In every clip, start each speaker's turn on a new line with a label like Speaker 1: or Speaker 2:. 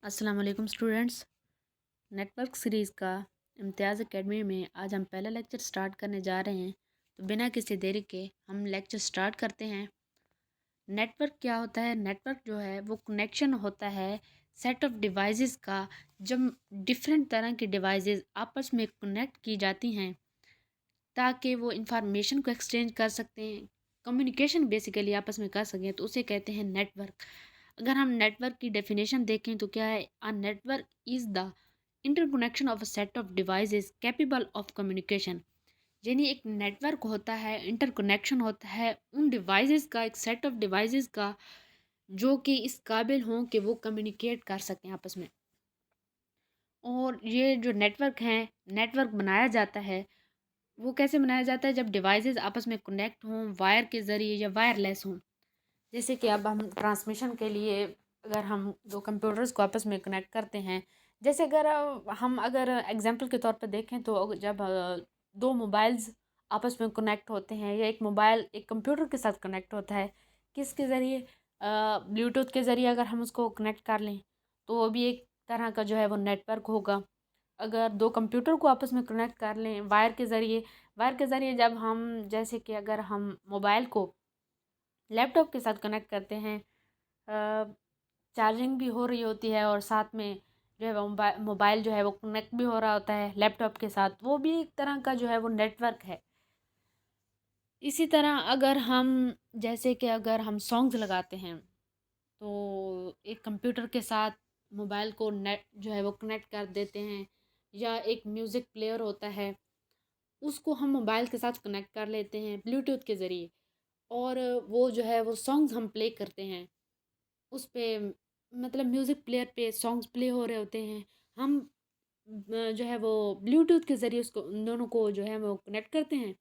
Speaker 1: अस्सलाम वालेकुम students. Network series का इम्तियाज़ एकेडमी में आज हम पहला लेक्चर स्टार्ट करने जा रहे हैं। तो बिना किसी देरी के हम लेक्चर स्टार्ट करते हैं। नेटवर्क क्या होता है? नेटवर्क जो है वो कनेक्शन होता है सेट ऑफ डिवाइसेस का। जब डिफरेंट तरह की डिवाइसेस आपस में कनेक्ट की जाती हैं ताकि वो इंफॉर्मेशन को एक्सचेंज कर सकते हैं, कम्युनिकेशन बेसिकली आपस में कर सकें, तो उसे कहते हैं नेटवर्क। अगर हम नेटवर्क की डेफिनेशन देखें तो क्या है? A network is the interconnection of a set of devices capable of communication. यानी एक नेटवर्क होता है, इंटरकनेक्शन होता है उन डिवाइसेस का, एक सेट ऑफ डिवाइसेस का जो कि इस काबिल हों कि वो कम्युनिकेट कर सकें आपस में। और ये जो नेटवर्क हैं, नेटवर्क बनाया जाता है, वो कैसे बनाया जाता है? जब डिवाइसेस आपस में कनेक्ट हों वायर के ज़रिए या वायरलेस हों। जैसे कि अब हम ट्रांसमिशन के लिए अगर हम दो कंप्यूटर्स को आपस में कनेक्ट करते हैं, जैसे अगर हम अगर एग्जांपल के तौर पर देखें तो जब दो मोबाइल्स आपस में कनेक्ट होते हैं या एक मोबाइल एक कंप्यूटर के साथ कनेक्ट होता है, किसके ज़रिए? ब्लूटूथ के ज़रिए अगर हम उसको कनेक्ट कर लें तो वो भी एक तरह का जो है वो नेटवर्क होगा। अगर दो कंप्यूटर को आपस में कनेक्ट कर लें वायर के ज़रिए जब हम जैसे कि अगर हम मोबाइल को लैपटॉप के साथ कनेक्ट करते हैं, चार्जिंग भी हो रही होती है और साथ में जो है वो मोबाइल जो है वो कनेक्ट भी हो रहा होता है लैपटॉप के साथ, वो भी एक तरह का जो है वो नेटवर्क है। इसी तरह अगर हम जैसे कि अगर हम सॉन्ग्स लगाते हैं तो एक कंप्यूटर के साथ मोबाइल को नेट जो है वो कनेक्ट कर देते हैं, या एक म्यूज़िक प्लेयर होता है उसको हम मोबाइल के साथ कनेक्ट कर लेते हैं ब्लूटूथ के ज़रिए, और वो जो है वो सॉन्ग्स हम प्ले करते हैं उस पे, मतलब म्यूज़िक प्लेयर पे सॉन्ग्स प्ले हो रहे होते हैं। हम जो है वो ब्लूटूथ के ज़रिए उसको उन दोनों को जो है वो कनेक्ट करते हैं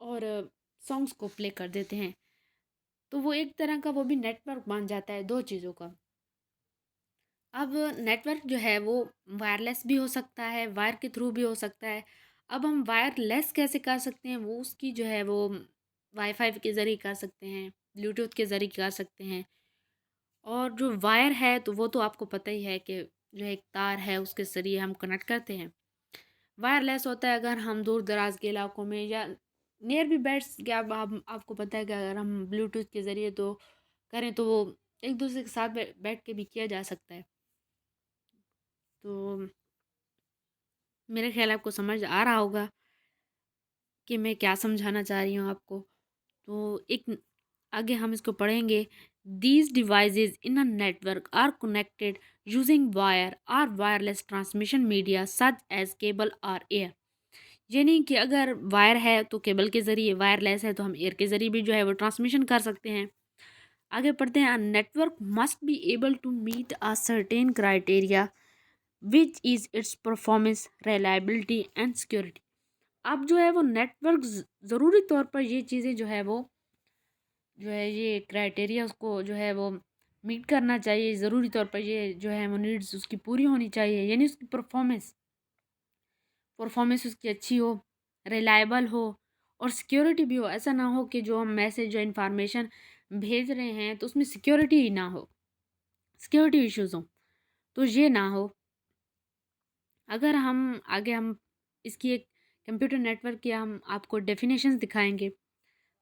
Speaker 1: और सॉन्ग्स को प्ले कर देते हैं। तो वो एक तरह का वो भी नेटवर्क बन जाता है दो चीज़ों का। अब नेटवर्क जो है वो वायरलेस भी हो सकता है, वायर के थ्रू भी हो सकता है। अब हम वायरलेस कैसे कर सकते हैं? वो उसकी जो है वो वाईफ़ाई के ज़रिए कर सकते हैं, ब्लूटूथ के ज़रिए कर सकते हैं। और जो वायर है तो वो तो आपको पता ही है कि जो एक तार है उसके ज़रिए हम कनेक्ट करते हैं। वायरलेस होता है अगर हम दूर दराज के इलाकों में या नियर भी बैट्स क्या आपको पता है कि अगर हम ब्लूटूथ के ज़रिए तो करें तो वो एक दूसरे के साथ बैठ के भी किया जा सकता है। तो मेरे ख्याल आपको समझ आ रहा होगा कि मैं क्या समझाना चाह रही हूँ आपको। तो एक आगे हम इसको पढ़ेंगे। These devices in a network are connected using wire or wireless transmission media such as cable or air. यानी कि अगर वायर है तो केबल के ज़रिए, वायरलेस है तो हम एयर के ज़रिए भी जो है वो ट्रांसमिशन कर सकते हैं। आगे पढ़ते हैं। Network must be able to meet a certain criteria which is its performance, reliability and security. अब जो है वो नेटवर्क ज़रूरी तौर पर ये चीज़ें जो है वो जो है ये क्राइटेरिया उसको जो है वो मीट करना चाहिए। ज़रूरी तौर पर ये जो है वो नीड्स उसकी पूरी होनी चाहिए, यानी उसकी परफॉर्मेंस परफॉर्मेंस उसकी अच्छी हो, रिलायबल हो और सिक्योरिटी भी हो। ऐसा ना हो कि जो हम मैसेज या इंफॉर्मेशन भेज रहे हैं तो उसमें सिक्योरिटी ही ना हो, सिक्योरिटी इश्यूज़ हों, तो ये ना हो। अगर हम आगे हम इसकी एक कंप्यूटर नेटवर्क की हम आपको डेफिनेशंस दिखाएंगे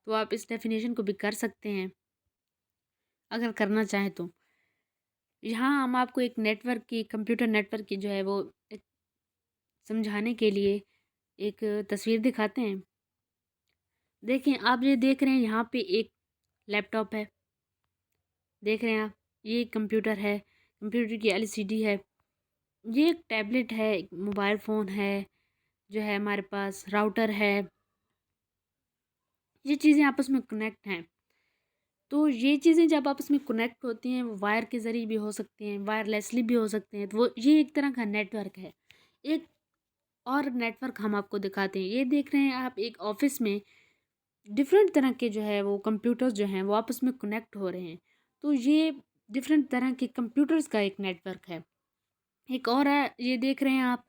Speaker 1: तो आप इस डेफिनेशन को भी कर सकते हैं अगर करना चाहें तो। यहाँ हम आपको एक नेटवर्क की, कंप्यूटर नेटवर्क की जो है वो एक समझाने के लिए एक तस्वीर दिखाते हैं। देखें, आप ये देख रहे हैं यहाँ पे एक लैपटॉप है, देख रहे हैं आप, ये एक कंप्यूटर है, कंप्यूटर की एलसीडी है, ये एक टैबलेट है, एक मोबाइल फ़ोन है जो है हमारे पास, राउटर है। ये चीज़ें आपस में कनेक्ट हैं। तो ये चीज़ें जब आपस में कनेक्ट होती हैं वो वायर के ज़रिए भी हो सकती हैं, वायरलेसली भी हो सकते हैं, तो वो ये एक तरह का नेटवर्क है। एक और नेटवर्क हम आपको दिखाते हैं। ये देख रहे हैं आप, एक ऑफ़िस में डिफरेंट तरह के जो है वो कंप्यूटर्स जो हैं वो आपस में कनेक्ट हो रहे हैं। तो ये डिफरेंट तरह के कंप्यूटर्स का एक नेटवर्क है। एक और है, ये देख रहे हैं आप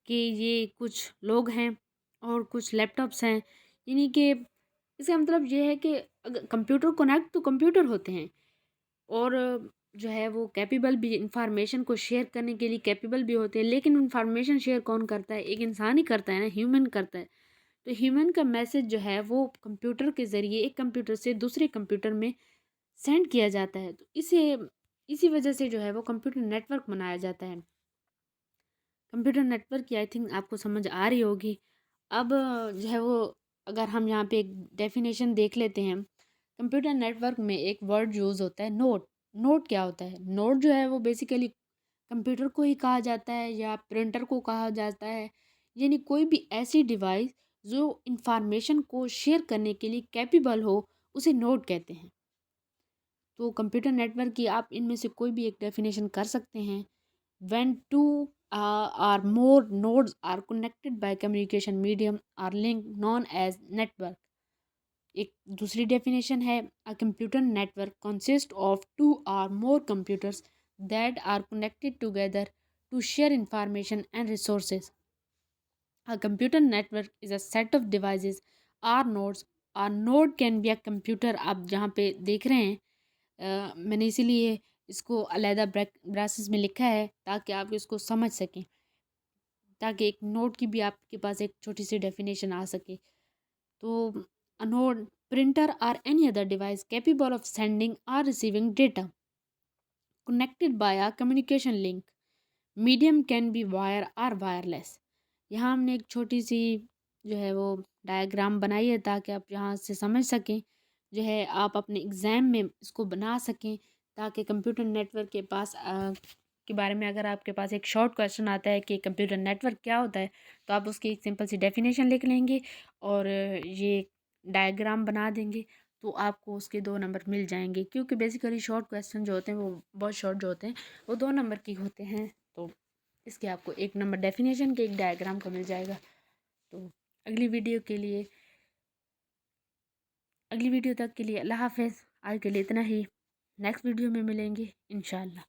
Speaker 1: कि ये कुछ लोग हैं और कुछ लैपटॉप्स हैं। यानी कि इसका मतलब ये है कि अगर कंप्यूटर कनेक्ट तो कंप्यूटर होते हैं और जो है वो कैपेबल भी, इंफॉर्मेशन को शेयर करने के लिए कैपेबल भी होते हैं, लेकिन इंफॉर्मेशन शेयर कौन करता है? एक इंसान ही करता है ना, ह्यूमन करता है। तो ह्यूमन का मैसेज जो है वो कंप्यूटर के ज़रिए एक कंप्यूटर से दूसरे कंप्यूटर में सेंड किया जाता है। तो इसी वजह से जो है वो कंप्यूटर नेटवर्क बनाया जाता है। कंप्यूटर नेटवर्क की आई थिंक आपको समझ आ रही होगी। अब जो है वो अगर हम यहाँ पे एक डेफिनेशन देख लेते हैं, कंप्यूटर नेटवर्क में एक वर्ड यूज़ होता है, नोड। नोड क्या होता है? नोड जो है वो बेसिकली कंप्यूटर को ही कहा जाता है या प्रिंटर को कहा जाता है, यानी कोई भी ऐसी डिवाइस जो इंफॉर्मेशन को शेयर करने के लिए कैपेबल हो, उसे नोड कहते हैं। तो कंप्यूटर नेटवर्क की आप इनमें से कोई भी एक डेफिनेशन कर सकते हैं। When two or more nodes are connected by communication medium are link known as network। एक दूसरी डेफिनेशन है, a computer network consists of two or more computers that are connected together to share information and resources। A computer network is a set of devices or nodes। a node can be a computer। आप जहाँ पे देख रहे हैं, मैंने इसीलिए इसको अलहदा ब्रासेस में लिखा है ताकि आप इसको समझ सकें, ताकि एक नोड की भी आपके पास एक छोटी सी डेफिनेशन आ सके। तो a node printer are any other device capable of sending or receiving data connected by a communication link. Medium can be wire or wireless. यहाँ हमने एक छोटी सी जो है वो डायग्राम बनाई है ताकि आप यहाँ से समझ सकें, जो है आप अपने एग्ज़ाम में इसको बना सकें, ताकि कंप्यूटर नेटवर्क के पास के बारे में अगर आपके पास एक शॉर्ट क्वेश्चन आता है कि कंप्यूटर नेटवर्क क्या होता है, तो आप उसकी एक सिंपल सी डेफिनेशन लिख लेंगे और ये डायग्राम बना देंगे, तो आपको उसके 2 नंबर मिल जाएंगे। क्योंकि बेसिकली शॉर्ट क्वेश्चन जो होते हैं वो बहुत शॉर्ट जो होते हैं वो 2 नंबर के होते हैं। तो इसके आपको 1 नंबर डेफिनेशन के एक डायग्राम का मिल जाएगा। तो अगली वीडियो के लिए अगली वीडियो तक के लिए अल्लाह हाफ़िज़। आज के लिए इतना ही। नेक्स्ट वीडियो में मिलेंगे इंशाल्लाह।